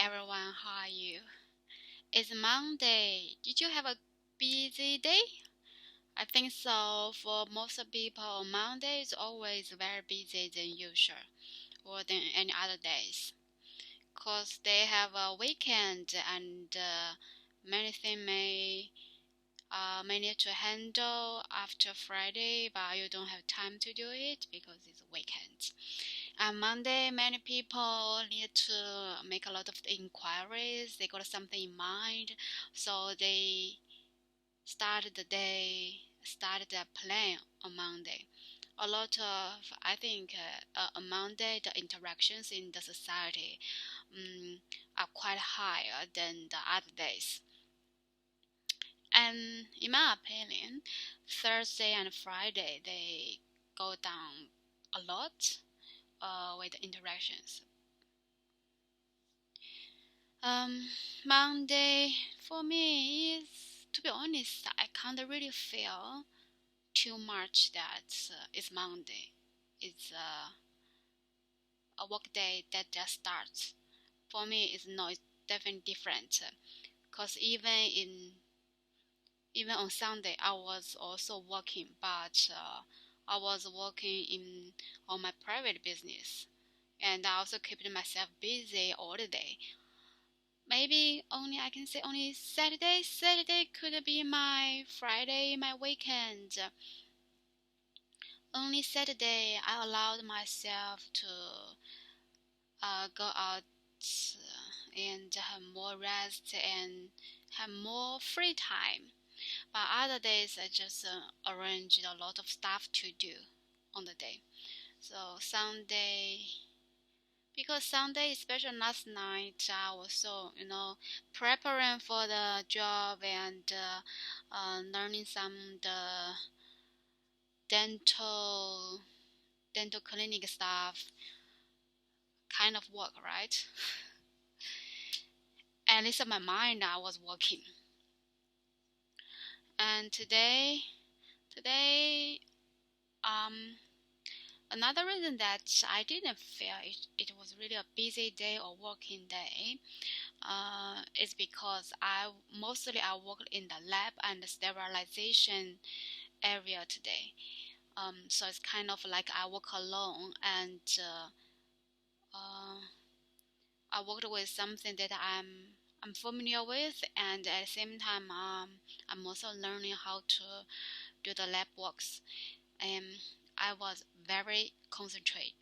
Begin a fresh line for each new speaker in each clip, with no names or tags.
everyone, how are you? It's Monday. Did you have a busy day? I think so. For most people, Monday is always very busy than usual or than any other days. Cause they have a weekend and many things may need to handle after Friday, but you don't have time to do it because it's a weekend. On Monday, many people need to make a lot of inquiries. They got something in mind, so they started their plan on Monday. A lot of, I think, on Monday, the interactions in the society are quite higher than the other days. And in my opinion, Thursday and Friday, they go down a lot with the interactions. Um, Monday for me is, to be honest, I can't really feel too much that it's Monday. It's a work day that just starts. For me, it's not it's definitely different. Cause even on Sunday, I was also working, but I was working in on my private business, and I also keeping myself busy all the day. Maybe only I can say only Saturday. Saturday could be my Friday, my weekend. Only Saturday I allowed myself to go out and have more rest and have more free time. But other days I just arranged a lot of stuff to do on the day. So Sunday, because Sunday, especially last night, I was so preparing for the job and learning some the dental dental clinic stuff kind of work, right? At least in my mind, I was working. And today, um, another reason that I didn't feel it was really a busy day or working day is because I worked in the lab and the sterilization area today. So it's kind of like I work alone and uh, I worked with something that I'm familiar with, and at the same time, I'm also learning how to do the lab works. And I was very concentrate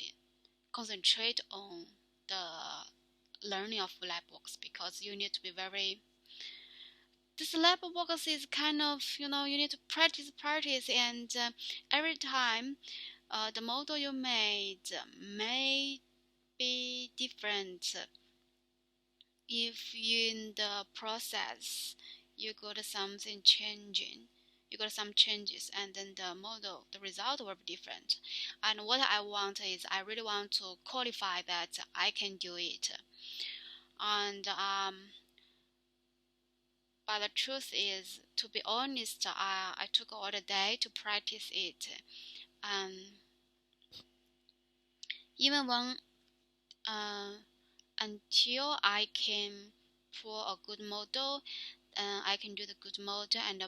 on the learning of lab works because you need to be very. This lab works is kind of you need to practice, and every time the model you made may be different if in the process you got something changing, you got some changes, and then the result will be different. And what I want is I really want to qualify that I can do it. And but the truth is, to be honest, I took all the day to practice it. And even when uh, until I can pull a good model, I can do the good model and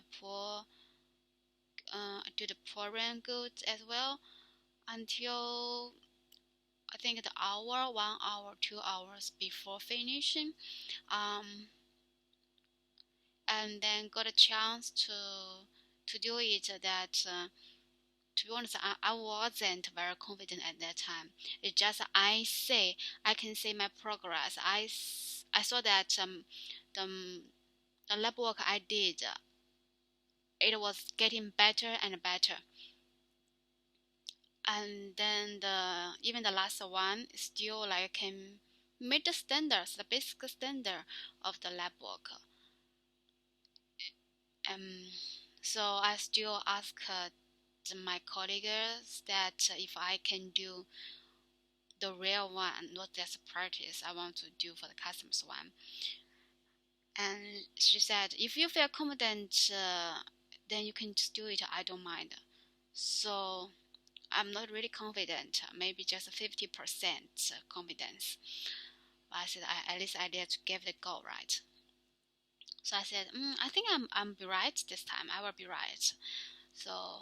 do the pouring goods as well until I think the hour, 1 hour, 2 hours before finishing, um, and then got a chance to do it. That to be honest, I wasn't very confident at that time. It's just I can see my progress. I saw that the the lab work I did, it was getting better and better. And then even the last one still like can meet the standards, the basic standard of the lab work. Um, so I still ask my colleagues that if I can do the real one, not just practice. I want to do for the customers one. And she said, if you feel confident, then you can just do it. I don't mind. So I'm not really confident, maybe just 50% confidence. But I said, at least I did to give it a go, right? So I said, I think I'm be right this time. I will be right. So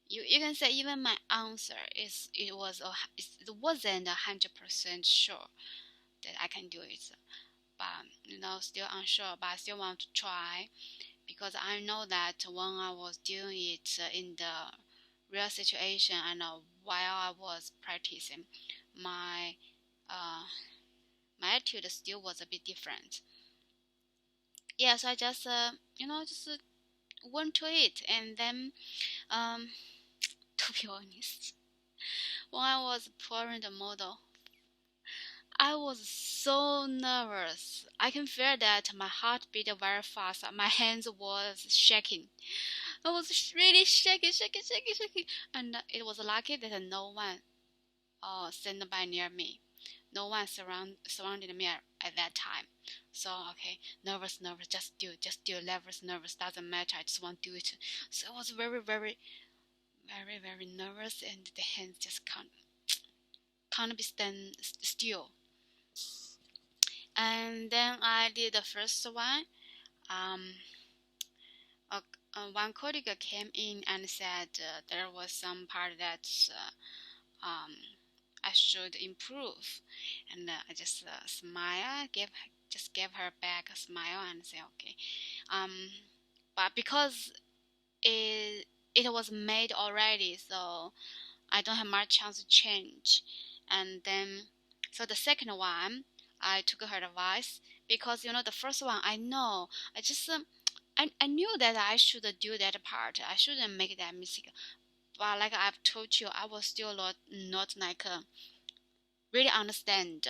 you can say even my answer is it wasn't 100% sure that I can do it, but still unsure. But I still want to try because I know that when I was doing it in the real situation and while I was practicing, my uh, my attitude still was a bit different. Yeah, so I just just went to it, and then um, to be honest, when I was pouring the model, I was so nervous. I can feel that my heart beat very fast. My hands was shaking. I was really shaking, shaking, shaking, shaking. And it was lucky that no one stand by near me. No one surrounded me at that time. So okay, nervous, nervous, just do, nervous, doesn't matter. I just want to do it. So I was very, very, very, very nervous, and the hands just can't be stand still. And then I did the first one. Um, a, one colleague came in and said there was some part that I should improve, and I just smile, gave her back a smile and say okay. Um, but because it was made already, so I don't have much chance to change. And then, so the second one, I took her advice because the first one I know, I just I knew that I should do that part. I shouldn't make that mistake. But like I've told you, I was still not like really understand.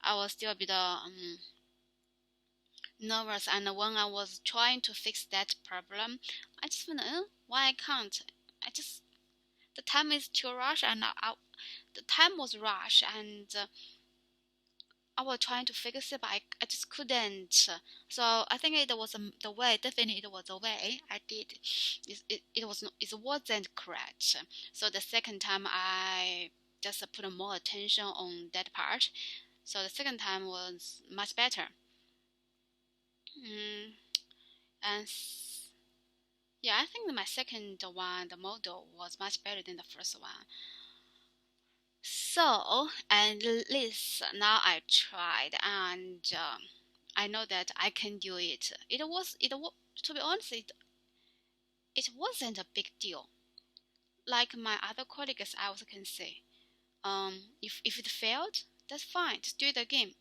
I was still a bit nervous, and when I was trying to fix that problem, I just went, why I can't? I just the time is too rush, and the time was rush, and I was trying to fix it, but I just couldn't. So I think it was the way. Definitely, it was the way I did. It wasn't correct. So the second time, I just put more attention on that part. So the second time was much better. Mm, and yeah, I think my second one, the model, was much better than the first one. So at least now I tried, and I know that I can do it. To be honest, it wasn't a big deal. Like my other colleagues, I also can say, if it failed, that's fine. Just do it again.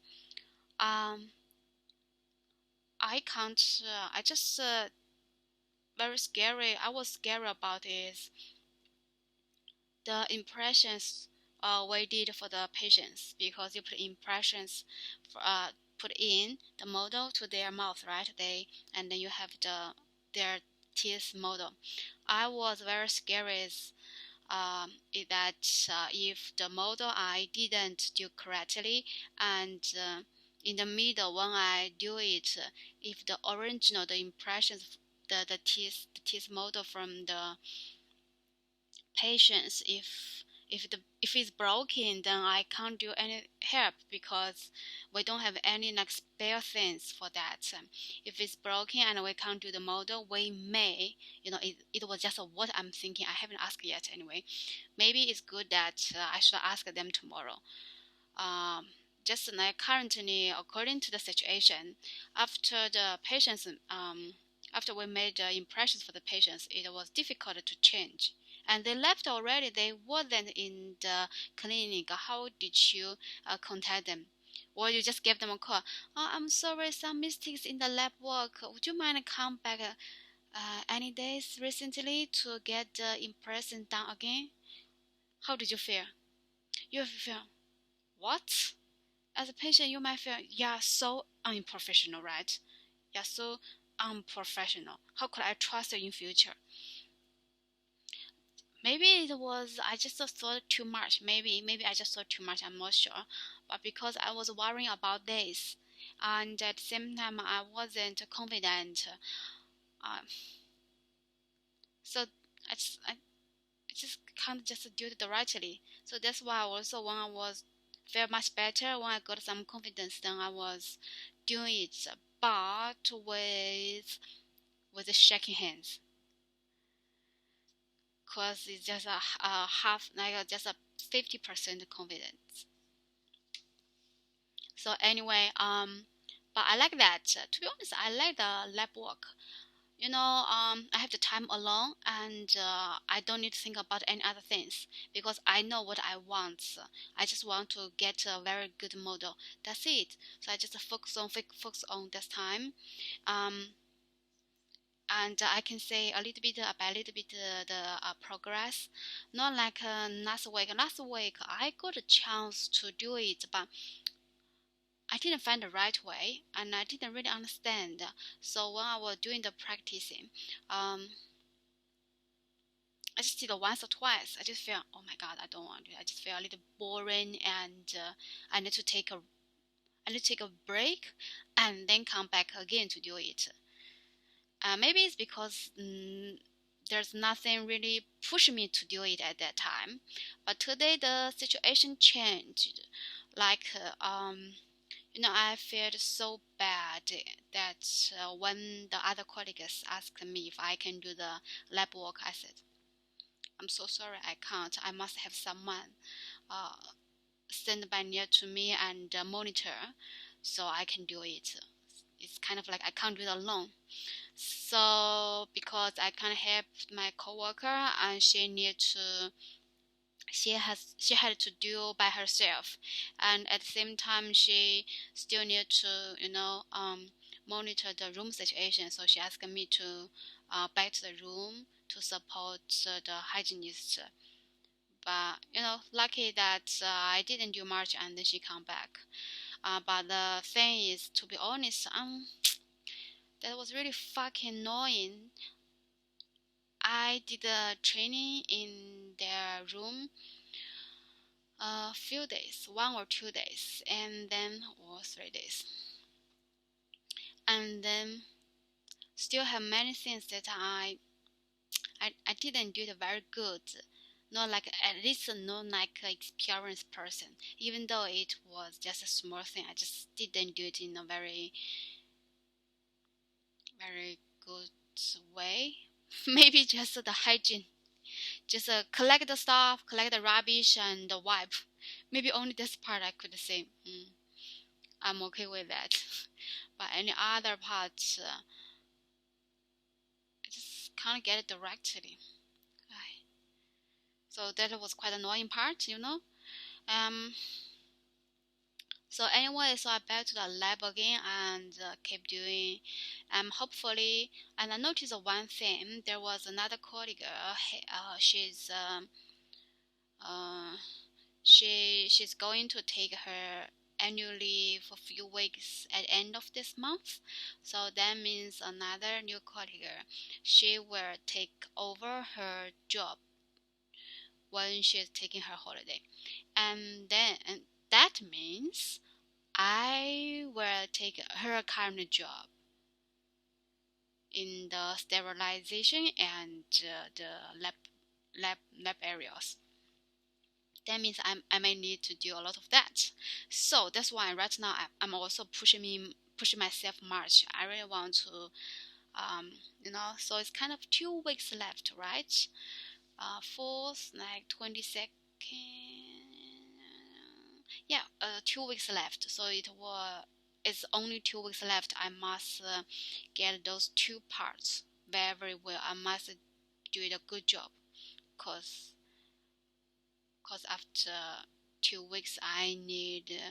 Um, I can't. I just very scary. I was scary about is the impressions we did for the patients because you put impressions put in the model to their mouth, right? And then you have their teeth model. I was very scared that if the model I didn't do correctly, and in the middle when I do it, if the original the impressions the teeth model from the patients, if it's broken, then I can't do any help because we don't have any like spare things for that. If it's broken and we can't do the model, we may, it was just what I'm thinking. I haven't asked yet anyway. Maybe it's good that I should ask them tomorrow. um, just like currently, according to the situation, after the patients, after we made the impressions for the patients, it was difficult to change. And they left already. They wasn't in the clinic. How did you contact them? Or you just gave them a call? Oh, I'm sorry, some mistakes in the lab work. Would you mind come back any days recently to get the impression done again? How did you feel? You feel what? As a patient, you might feel, yeah, so unprofessional, right? Yeah, so unprofessional. How could I trust you in future? Maybe it was I just thought too much. Maybe I just thought too much. I'm not sure. But because I was worrying about this, and at the same time I wasn't confident, uh, so I just can't just do it rightly. So that's why also when I was feel much better when I got some confidence. Then I was doing it, but with the shaking hands, cause it's just a half, like just a 50% confidence. So anyway, but I like that. To be honest, I like the lab work. I have the time alone, and I don't need to think about any other things because I know what I want. I just want to get a very good model. That's it. So I just focus on this time. Um, and I can say a little bit about a little bit the progress. Not like last week. Last week I got a chance to do it, but I didn't find the right way, and I didn't really understand. So when I was doing the practicing, I just did it once or twice. I just feel, oh my god, I don't want to. I just feel a little boring, and I need to take a I need to take a break, and then come back again to do it. Maybe it's because there's nothing really pushing me to do it at that time. But today the situation changed. Like I felt so bad that when the other colleagues asked me if I can do the lab work, I said, I'm so sorry, I can't. I must have someone uh, stand by near to me and monitor so I can do it. It's kind of like I can't do it alone. So because I can't help my coworker and she had to do by herself, and at the same time she still need to monitor the room situation. So she asked me to back to the room to support the hygienist. But lucky that I didn't do much, and then she come back. But the thing is, to be honest, that was really fucking annoying. I did a training in their room a few days, 1 or 2 days, and then or 3 days, and then still have many things that I didn't do it very good. Not like at least not like an experienced person. Even though it was just a small thing, I just didn't do it in a very very good way. Maybe just the hygiene, just collect the stuff, collect the rubbish, and wipe. Maybe only this part I could say. I'm okay with that. But any other parts, I just can't get it directly. So that was quite annoying part. Um. So anyway, so I back to the lab again and keep doing. Hopefully, and I noticed one thing. There was another colleague. Uh, she's going to take her annual leave for a few weeks at the end of this month. So that means another new colleague, she will take over her job when she's taking her holiday. And that means I will take her current job in the sterilization and the lab areas. That means I may need to do a lot of that. So that's why right now I'm also pushing myself much. I really want to, So it's kind of 2 weeks left, right? Fourth, like 22nd. Yeah, 2 weeks left. So it's only 2 weeks left. I must get those two parts very well. I must do it a good job, cause after 2 weeks I need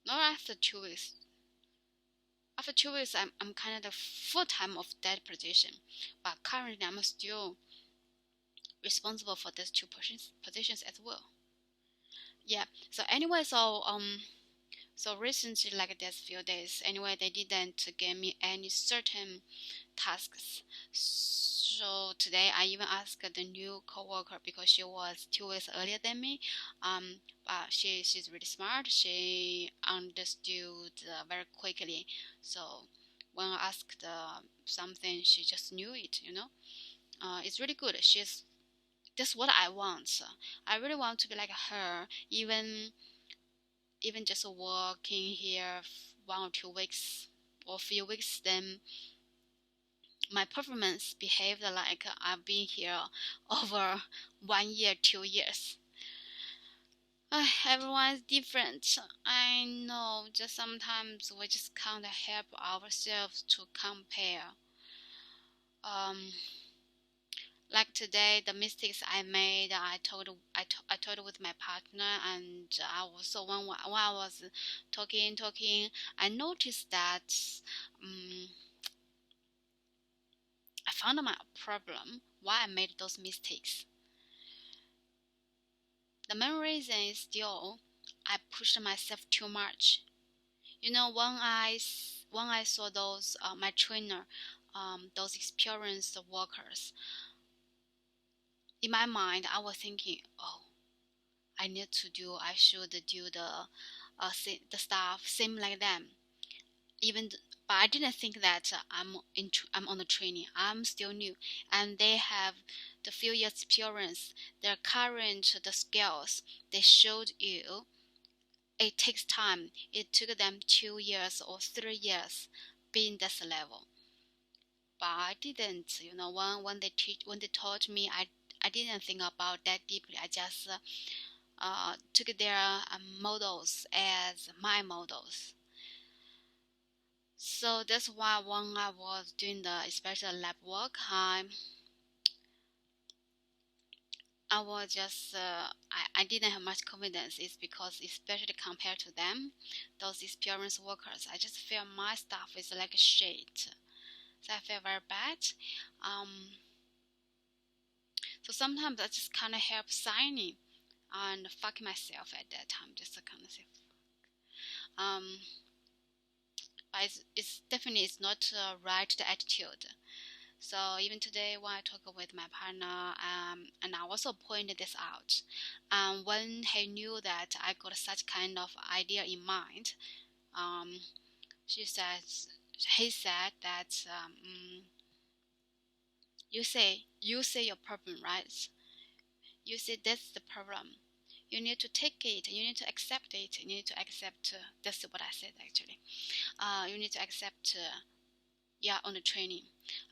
not after 2 weeks. After 2 weeks, I'm kind of the full time of that position, but currently I'm still responsible for these two positions as well. Yeah. So anyway, so recently, like these few days, anyway, they didn't give me any certain tasks. So today, I even asked the new coworker because she was 2 weeks earlier than me. But she's really smart. She understood very quickly. So when I asked something, she just knew it. It's really good. She's that's what I want. I really want to be like her, even just working here 1 or 2 weeks or a few weeks, then my performance behaved like I've been here over 1 year, 2 years. Everyone's different. I know, just sometimes we just can't help ourselves to compare. Um, like today, the mistakes I made, I told with my partner, and I was so when I was talking, I noticed that um, I found my problem why I made those mistakes. The main reason is still I pushed myself too much. You know, when I saw those my trainer, those experienced workers, in my mind I was thinking, oh, I should do the stuff same like them. Even but I didn't think that I'm on the training. I'm still new, and they have the few years experience. Their current the skills they showed you. It takes time. It took them 2 years or 3 years being this level. But I didn't. You know, when they taught me, I didn't think about that deeply. I just took their models as my models. So that's why when I was doing the especially lab work, I was just I didn't have much confidence. It's because especially compared to them, those experienced workers, I just feel my stuff is like shit. So I feel very bad. Um, so sometimes I just kind of help signing and fuck myself at that time, just to kind of say, um, but it's definitely it's not right the attitude. So even today, when I talk with my partner, and I also pointed this out, when he knew that I got such kind of idea in mind, um, she says, he said that you say your problem, right? You say that's the problem. You need to take it. You need to accept it. You need to accept. That's what I said actually. You need to accept. Yeah, on the training.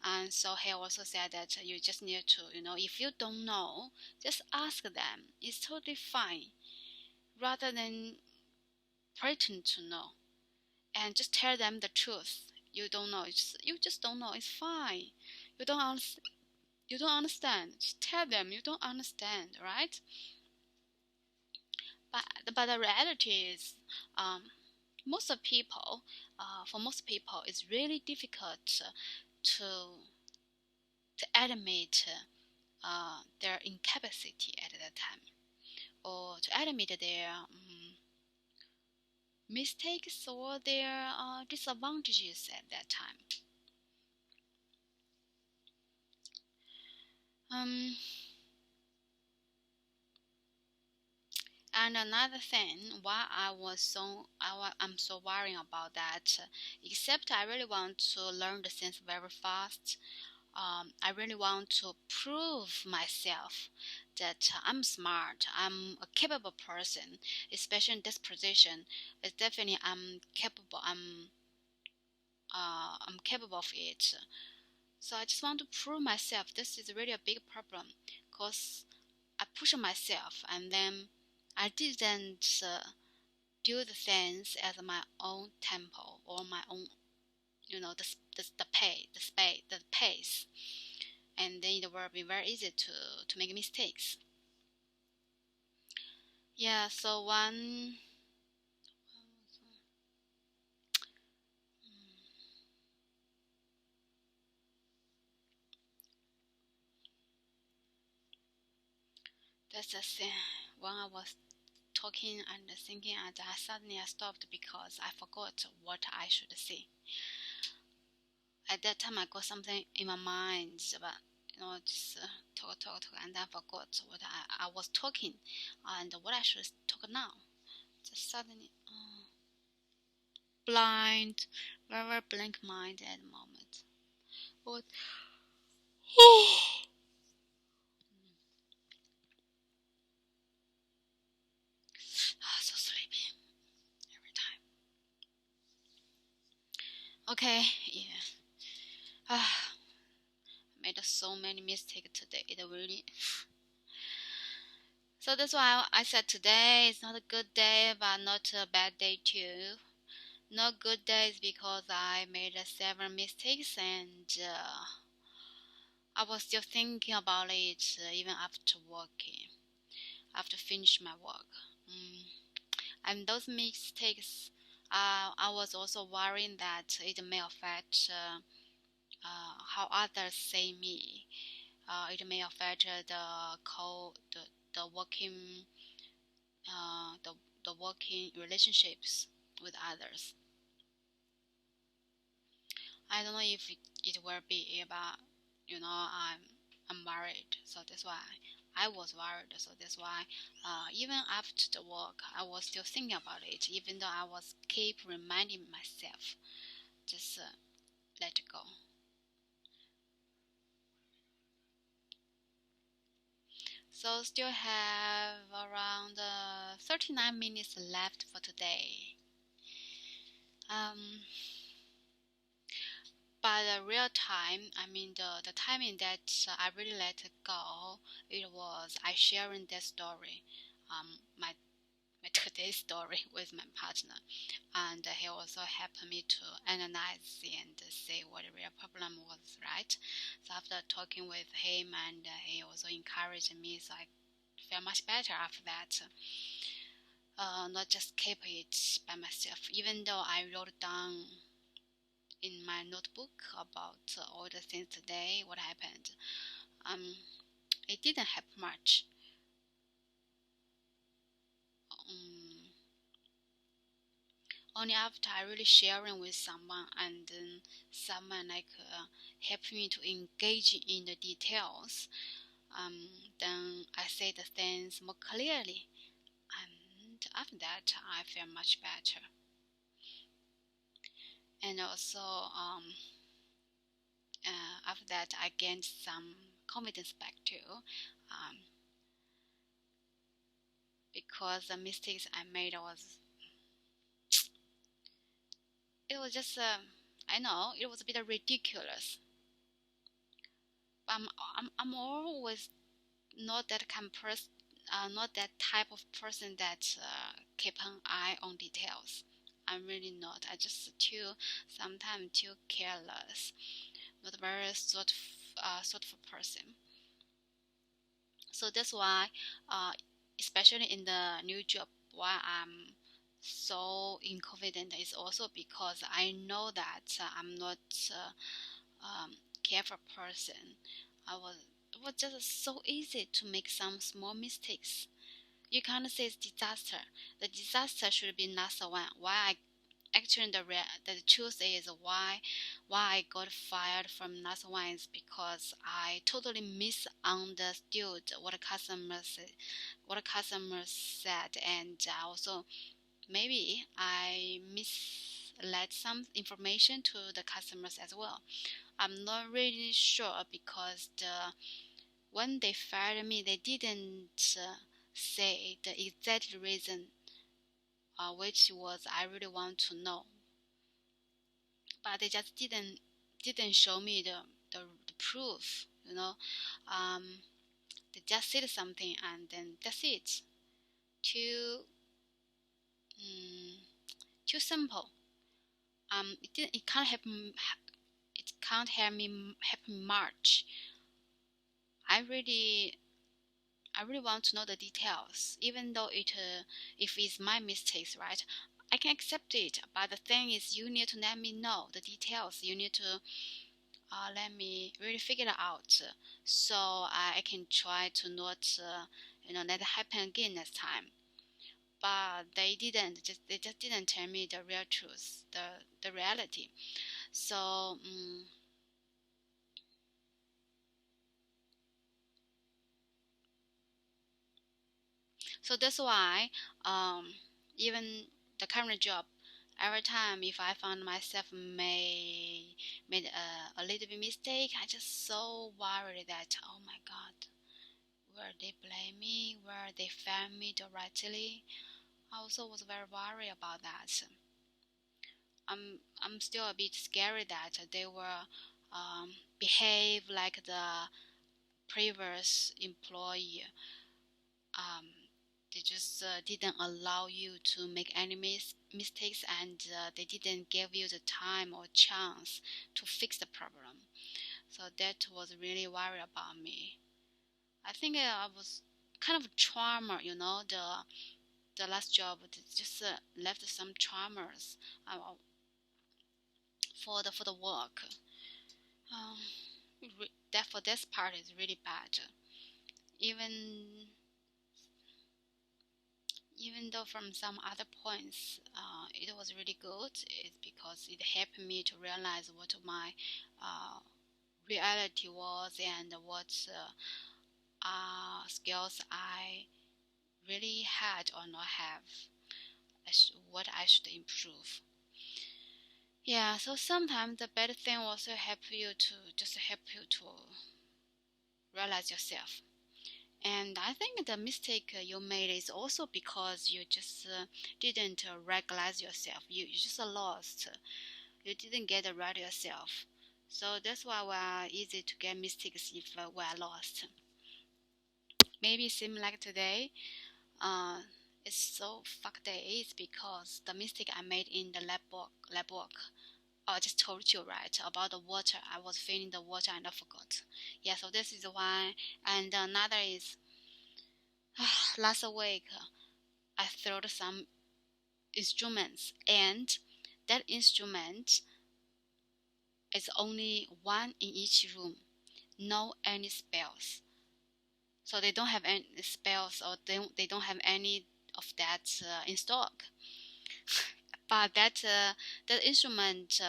And so he also said that you just need to, if you don't know, just ask them. It's totally fine. Rather than pretend to know and just tell them the truth. You don't know. You just don't know. It's fine. You don't understand. You don't understand. Just tell them you don't understand, right? But the reality is, um, most of people, for most people, it's really difficult to admit their incapacity at that time, or to admit their mistakes or their disadvantages at that time. Um, and another thing, why I'm so worrying about that, except I really want to learn the things very fast. I really want to prove myself that I'm smart, I'm a capable person, especially in this position. It's definitely I'm capable of it. So I just want to prove myself. This is really a big problem because I push myself and then I didn't do the things at my own tempo or my own, the pace, and then it will be very easy to make mistakes. Yeah. So that's the thing. When I was talking and thinking, and I stopped because I forgot what I should say. At that time, I got something in my mind, but just talk, and I forgot what I was talking, and what I should talk now. Just suddenly, blind, very blank mind at the moment. What? Okay, yeah. Ah, made so many mistakes today. It really. So that's why I said today is not a good day, but not a bad day too. Not good days because I made several mistakes and I was still thinking about it even after working, after finish my work. Mm. And those mistakes, I was also worrying that it may affect how others see me. It may affect the working uh, the the working relationships with others. I don't know if it will be, but I'm worried, so that's why I was worried. So that's why even after the work, I was still thinking about it, even though I was keep reminding myself, just let it go. So still have around 39 minutes left for today. Um, But the real time, I mean the timing that I really let it go, it was I sharing that story, my today's story with my partner, and he also helped me to analyze and see what the real problem was, right? So after talking with him, and he also encouraged me, so I felt much better after that. Not just keep it by myself, even though I wrote down in my notebook about all the things today, what happened. Um, it didn't help much. Um, Only after I really sharing with someone and then someone like help me to engage in the details. Then I say the things more clearly, and after that I feel much better. And also after that I gained some confidence back too. Because the mistakes I made was it was just I know it was a bit ridiculous. But I'm always not that kind of person, not that type of person that keep an eye on details. I'm really not. I just too sometimes too careless, not very sort of a person. So that's why, uh, especially in the new job, why I'm so inconfident is also because I know that I'm not careful person. It was just so easy to make some small mistakes. You can't say it's disaster. The disaster should be not the one. Why I actually the truth is why I got fired from last one is because I totally misunderstood what customers said, and also maybe I misled some information to the customers as well. I'm not really sure because when they fired me, they didn't say the exact reason, which was I really want to know. But they just didn't show me the proof. Um, they just said something and then that's it. Too mm, too simple. It can't help me much. I really I really want to know the details, even though if it's my mistakes, right? I can accept it, but the thing is, you need to let me know the details. You need to let me really figure it out, so I can try to not, let it happen again next time. But they just didn't tell me the real truth, the reality. So, so that's why, um, even the current job, every time if I found myself made a little bit mistake, I just so worried that oh my god, will they blame me? Will they find me directly? I also was very worried about that. I'm still a bit scary that they will behave like the previous employee. Um, they just didn't allow you to make any mistakes, and they didn't give you the time or chance to fix the problem. So that was really worried about me. I think I was kind of trauma, the last job just left some traumas uh, for the work. Um, that for this part is really bad. Even even though from some other points it was really good, it's because it helped me to realize what my uh, reality was and what skills I really had or not have, what I should improve. Yeah, so sometimes the better thing also help you to realize yourself. And I think the mistake you made is also because you just didn't recognize yourself. You just lost. You didn't get right yourself. So that's why we're easy to get mistakes if we're lost. Maybe it seems like today, uh, it's so fuck day is because the mistake I made in the lab work. I just told you right about the water. I was filling the water and I forgot. Yeah, so this is why. And another is last week I threw some instruments, and that instrument is only one in each room. No any spells. So they don't have any spells, or they don't have any of that in stock. But that instrument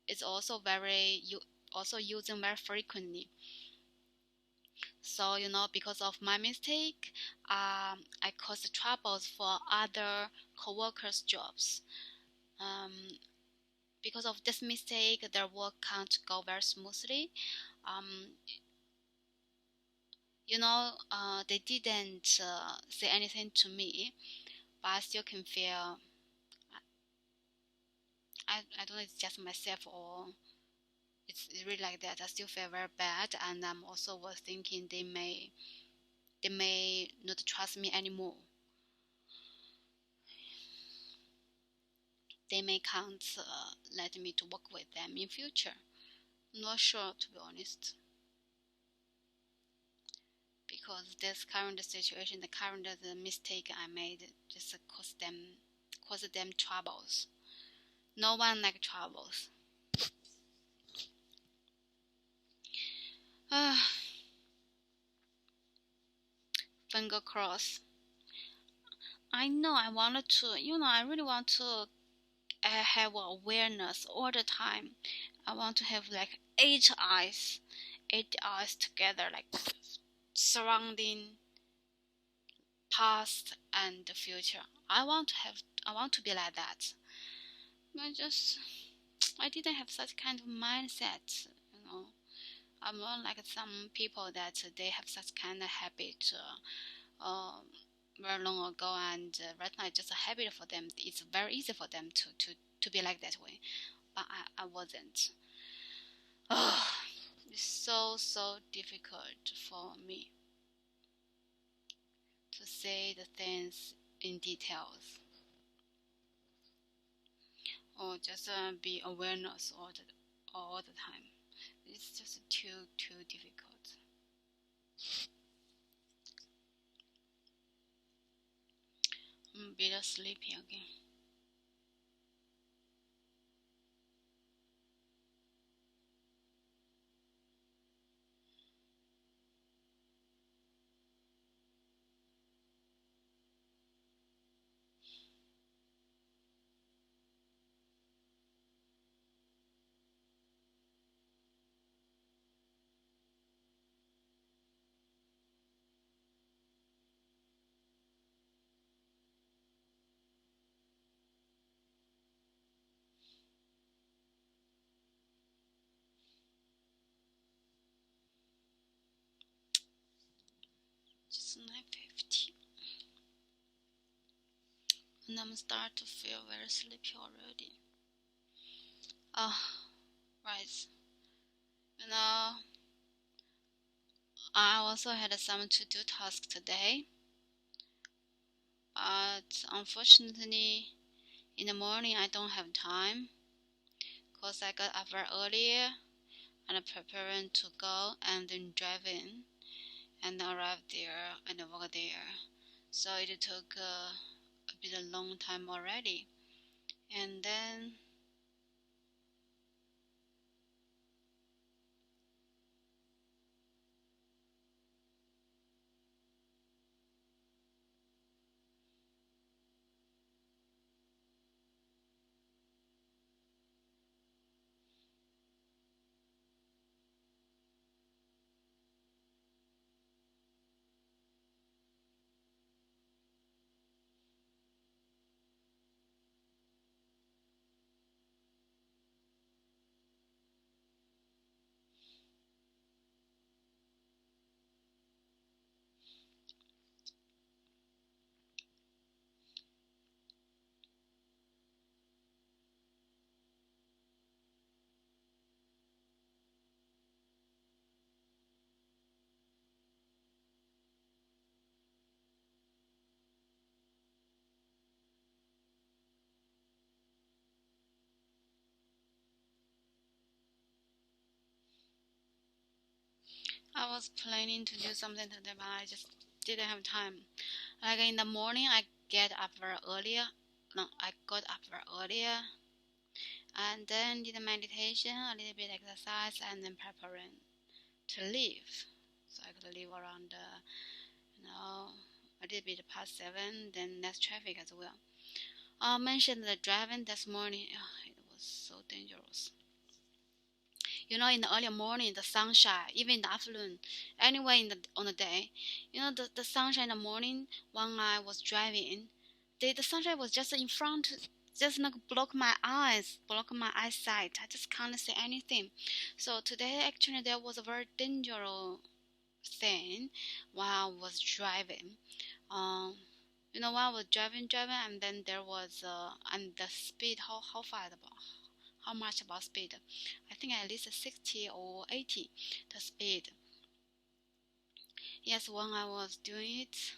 is also also using very frequently. So because of my mistake, I caused troubles for other co-workers' jobs. Um, because of this mistake, their work can't go very smoothly. Um, they didn't say anything to me, but I still can feel. I don't know, it's just myself or it's really like that. I still feel very bad, and I'm also was thinking they may not trust me anymore. They may can't let me to work with them in future. I'm not sure, to be honest, because this current situation, the mistake I made, just caused them troubles. No one like troubles. Finger cross. I know I wanted to, I really want to have awareness all the time. I want to have like eight eyes together, like surrounding past and the future. I want to be like that. I didn't have such kind of mindset, I'm not like some people that they have such kind of habit very long ago, and right now it's just a habit for them. It's very easy for them to be like that way, but I wasn't. Oh, it's so difficult for me to say the things in details, or just be awareness all the time. It's just too difficult. I'm a bit sleepy again. Just 9:50, and I'm starting to feel very sleepy already. Oh, right. You know, I also had some to-do tasks today, but unfortunately, in the morning I don't have time because I got up very earlier and preparing to go and then driving and arrive there and walk there. So it took a bit of long time already. And then I was planning to do something today, but I just didn't have time. Like in the morning, I get up very earlier. No, I got up very earlier and then did meditation, a little bit exercise, and then preparing to leave. So I could leave around, a little bit past 7. Then less traffic as well. I mentioned the driving this morning. Oh, it was so dangerous. In the early morning, the sunshine, even in the afternoon, anyway, on the day, the sunshine in the morning when I was driving, the sunshine was just in front, just like block my eyesight. I just can't see anything. So today, actually, there was a very dangerous thing while I was driving. Um, while I was driving, and then there was and the speed, how far about? How much about speed? I think at least 60 or 80 the speed. Yes, when I was doing it.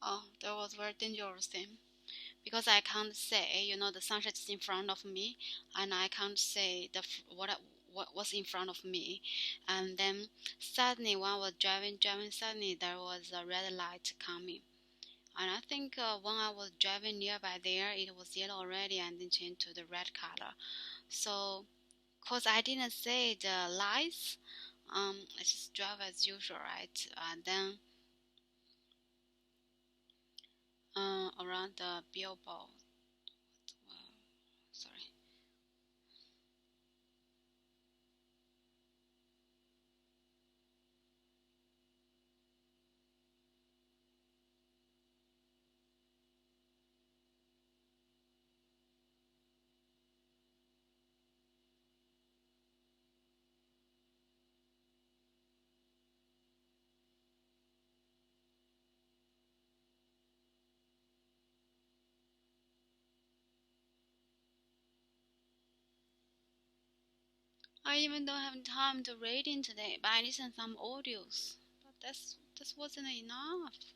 Oh, that was very dangerous thing because I can't say, the sunset is in front of me, and I can't say what was in front of me, and then suddenly when I was driving suddenly there was a red light coming, and I think when I was driving nearby there, it was yellow already, and then changed to the red color. So, cause I didn't say the lights, I just drive as usual, right? And then around the billboard. Sorry. I even don't have time to reading today, but I listen some audios. But that wasn't enough.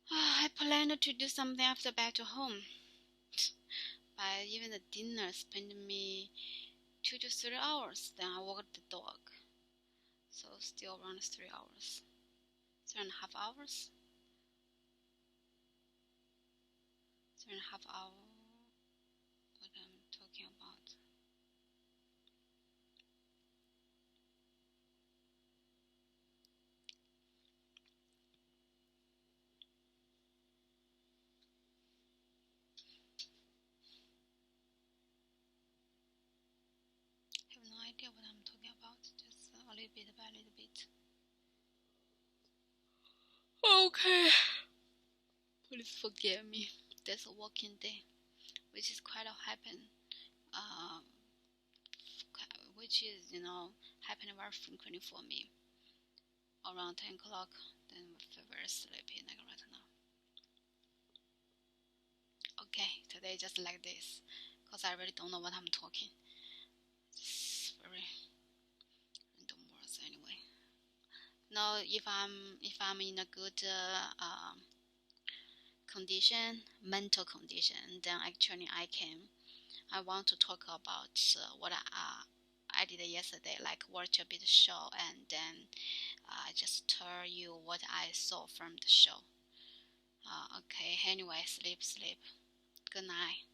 I planned to do something after back to home, but even the dinner spent me 2 to 3 hours. Then I walked the dog, so still around 3 hours, 3.5 hours, 3.5 hours. What I'm talking about? forget what I'm talking about. Just a little bit by a little bit. Okay. Please forgive me. There's a working day, which is quite a happen. Um, which is happening very frequently for me. Around 10 o'clock, then I feel very sleepy like right now. Okay, today just like this, cause I really don't know what I'm talking. It's very random words anyway. Now, if I'm in a good condition, mental condition, then actually I want to talk about what I did yesterday, like watch a bit of show, and then just tell you what I saw from the show. Okay, anyway, sleep. Good night.